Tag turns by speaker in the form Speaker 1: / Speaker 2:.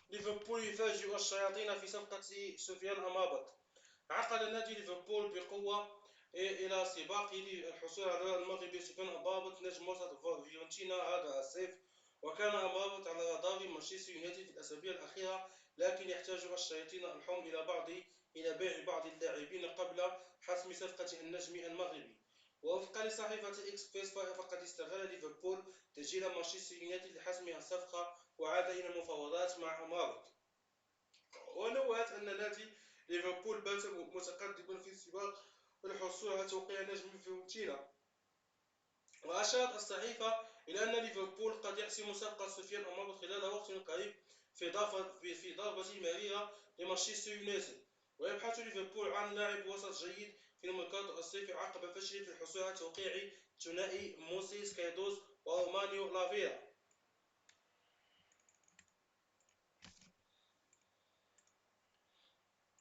Speaker 1: ليفربول يفاجئ الشياطين في صفقة سفيان أمابط. عقد نادي ليفربول بقوة إلى سباقه الحصول على المغربي سفيان أمابط نجم وسط فيورنتينا هذا الصيف. وكان أمابط على رادار مانشستر يونايتد في الأسابيع الأخيرة، لكن يحتاج الشياطين الحمر إلى بيع بعض اللاعبين قبل حسم صفقة النجم المغربي. ووفقا لصحيفة إكسبريس، فقد استغل ليفربول تسجيل مانشستر يونايتد لحسم الصفقة وعاد إلى المفاوضات مع أمابط. ونوهت أن نادي ليفربول بات متقدما في سباق الحصول على توقيع نجم فيورنتينا. وأشارت الصحيفة إلى أن ليفربول قد يحسم صفقة سفيان أمابط خلال وقت قريب في ضربة مريرة لمانشستر يونايتد. ويبحث ليفربول عن لاعب وسط جيد في الميركاتو الصيفي عقب فشله في الحصول على توقيع ثنائي موسيس كايدوس ورومانيو لافيا.